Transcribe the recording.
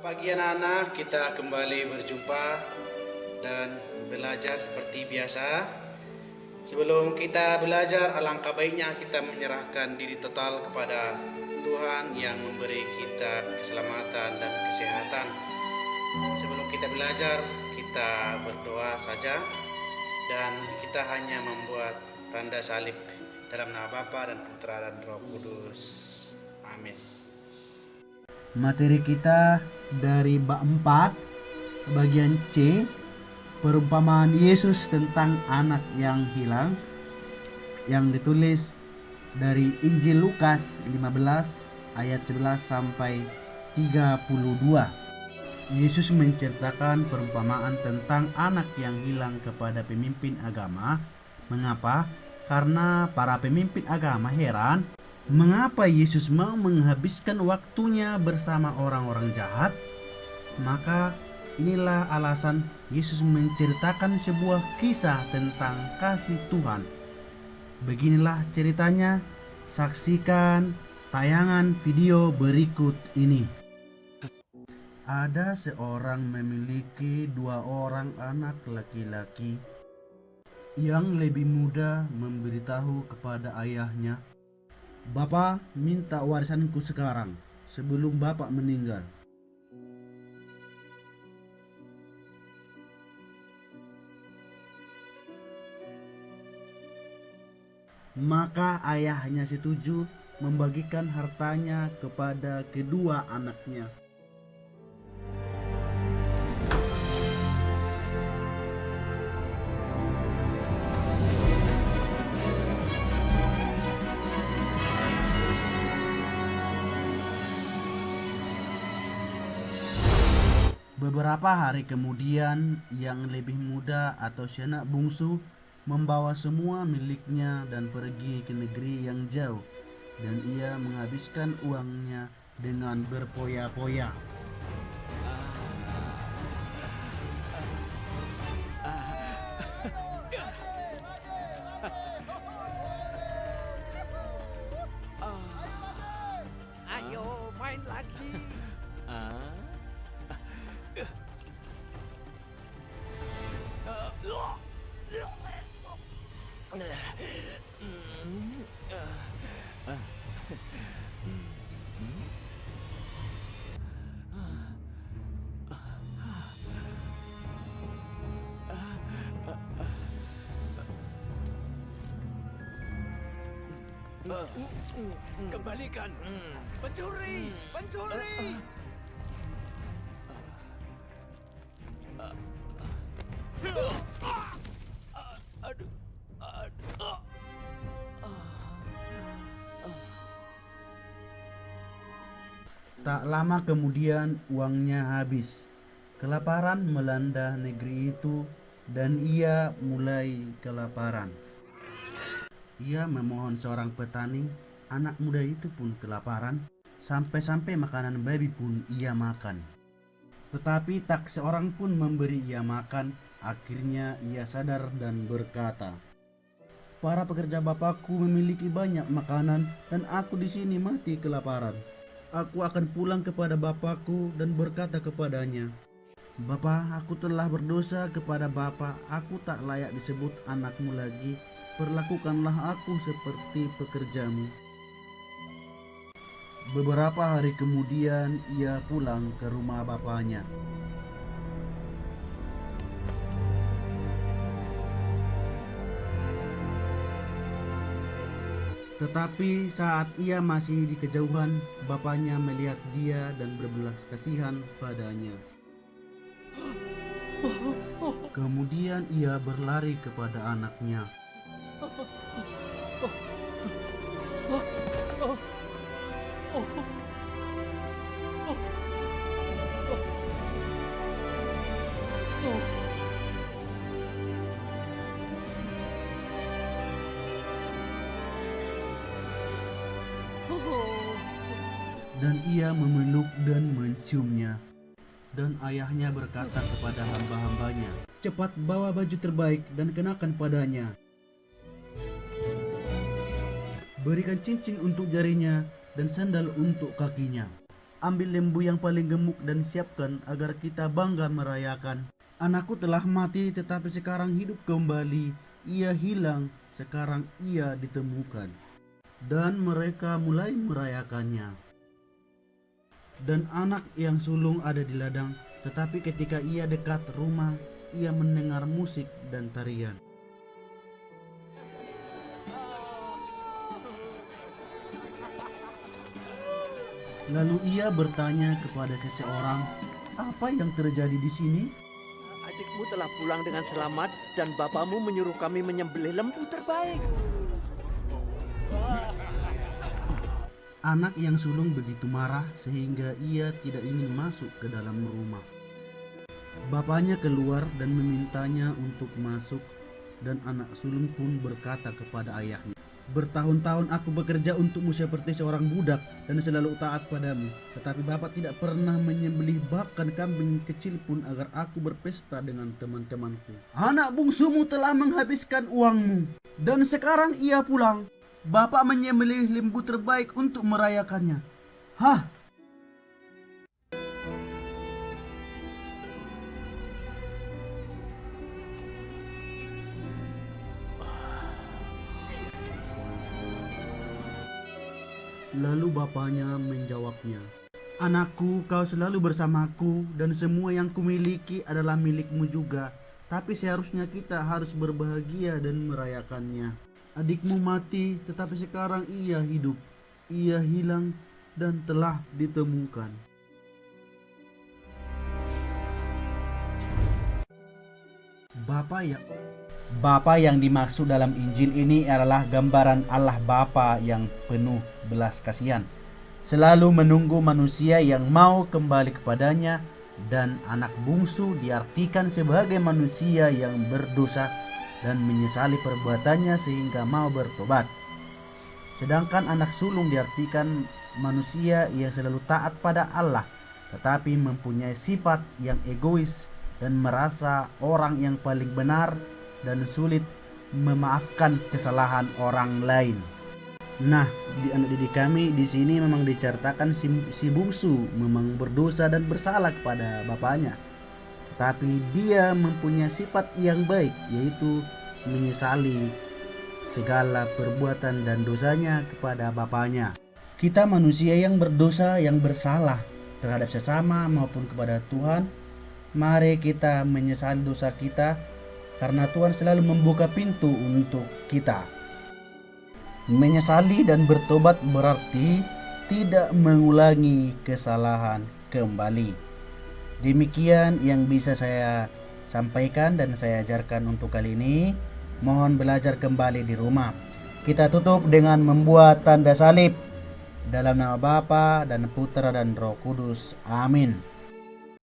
Pagi anak-anak, kita kembali berjumpa dan belajar seperti biasa. Sebelum kita belajar, alangkah baiknya kita menyerahkan diri total kepada Tuhan yang memberi kita keselamatan dan kesehatan. Sebelum kita belajar, kita berdoa saja dan kita hanya membuat tanda salib dalam nama Bapa dan Putra dan Roh Kudus. Amin. Materi kita dari bab 4 bagian C, perumpamaan Yesus tentang anak yang hilang, yang ditulis dari Injil Lukas 15 ayat 11 sampai 32. Yesus menceritakan perumpamaan tentang anak yang hilang kepada pemimpin agama. Mengapa? Karena para pemimpin agama heran mengapa Yesus mau menghabiskan waktunya bersama orang-orang jahat. Maka inilah alasan Yesus menceritakan sebuah kisah tentang kasih Tuhan. Beginilah ceritanya, saksikan tayangan video berikut ini. Ada seorang memiliki 2 orang anak laki-laki. Yang lebih muda memberitahu kepada ayahnya, "Bapak minta warisanku sekarang, sebelum bapak meninggal." Maka ayahnya setuju membagikan hartanya kepada kedua anaknya. Beberapa hari kemudian, yang lebih muda atau si anak bungsu membawa semua miliknya dan pergi ke negeri yang jauh, dan ia menghabiskan uangnya dengan berpoya-poya. Ayo main lagi. Kembalikan. Pencuri, pencuri. Tak lama kemudian uangnya habis. Kelaparan melanda negeri itu dan ia mulai kelaparan. Ia memohon seorang petani, anak muda itu pun kelaparan, sampai-sampai makanan babi pun ia makan. Tetapi tak seorang pun memberi ia makan. Akhirnya ia sadar dan berkata, "Para pekerja bapakku memiliki banyak makanan dan aku di sini mati kelaparan. Aku akan pulang kepada bapakku dan berkata kepadanya, 'Bapa, aku telah berdosa kepada Bapa. Aku tak layak disebut anakmu lagi. Perlakukanlah aku seperti pekerjamu.' Beberapa hari kemudian ia pulang ke rumah bapaknya. Tetapi saat ia masih di kejauhan, bapaknya melihat dia dan berbelas kasihan padanya. Kemudian ia berlari kepada anaknya. Dan ia memeluk dan menciumnya. Dan ayahnya berkata kepada hamba-hambanya, "Cepat bawa baju terbaik dan kenakan padanya. Berikan cincin untuk jarinya dan sandal untuk kakinya. ambil lembu yang paling gemuk dan siapkan agar kita bangga merayakan. Anakku telah mati tetapi sekarang hidup kembali. Ia hilang, sekarang ia ditemukan." Dan mereka mulai merayakannya. Dan anak yang sulung ada di ladang, tetapi ketika ia dekat rumah, ia mendengar musik dan tarian. Lalu ia bertanya kepada seseorang, "Apa yang terjadi di sini?" Adikmu telah pulang dengan selamat dan bapamu menyuruh kami menyembelih lembu terbaik. Anak yang sulung begitu marah sehingga ia tidak ingin masuk ke dalam rumah. Bapaknya keluar dan memintanya untuk masuk, dan anak sulung pun berkata kepada ayahnya, "Bertahun-tahun aku bekerja untukmu seperti seorang budak dan selalu taat padamu. Tetapi bapak tidak pernah menyembelih bahkan kambing kecil pun agar aku berpesta dengan teman-temanku. Anak bungsumu telah menghabiskan uangmu, dan sekarang ia pulang. Bapak menyembelih lembu terbaik untuk merayakannya. Hah?" Lalu bapaknya menjawabnya, "Anakku, kau selalu bersamaku dan semua yang kumiliki adalah milikmu juga. Tapi seharusnya kita harus berbahagia dan merayakannya. Adikmu mati, tetapi sekarang ia hidup. Ia hilang dan telah ditemukan." Bapa yang dimaksud dalam Injil ini adalah gambaran Allah Bapa yang penuh belas kasihan, selalu menunggu manusia yang mau kembali kepadanya, dan anak bungsu diartikan sebagai manusia yang berdosa dan menyesali perbuatannya sehingga mau bertobat. Sedangkan anak sulung diartikan manusia yang selalu taat pada Allah tetapi mempunyai sifat yang egois dan merasa orang yang paling benar dan sulit memaafkan kesalahan orang lain. Nah, di anak didik kami di sini memang diceritakan si bungsu memang berdosa dan bersalah kepada bapaknya. Tapi dia mempunyai sifat yang baik, yaitu menyesali segala perbuatan dan dosanya kepada bapaknya. Kita manusia yang berdosa, yang bersalah terhadap sesama maupun kepada Tuhan, mari kita menyesali dosa kita, karena Tuhan selalu membuka pintu untuk kita. Menyesali dan bertobat berarti tidak mengulangi kesalahan kembali. Demikian yang bisa saya sampaikan dan saya ajarkan untuk kali ini. Mohon belajar kembali di rumah. Kita tutup dengan membuat tanda salib. Dalam nama Bapa dan Putra dan Roh Kudus. Amin.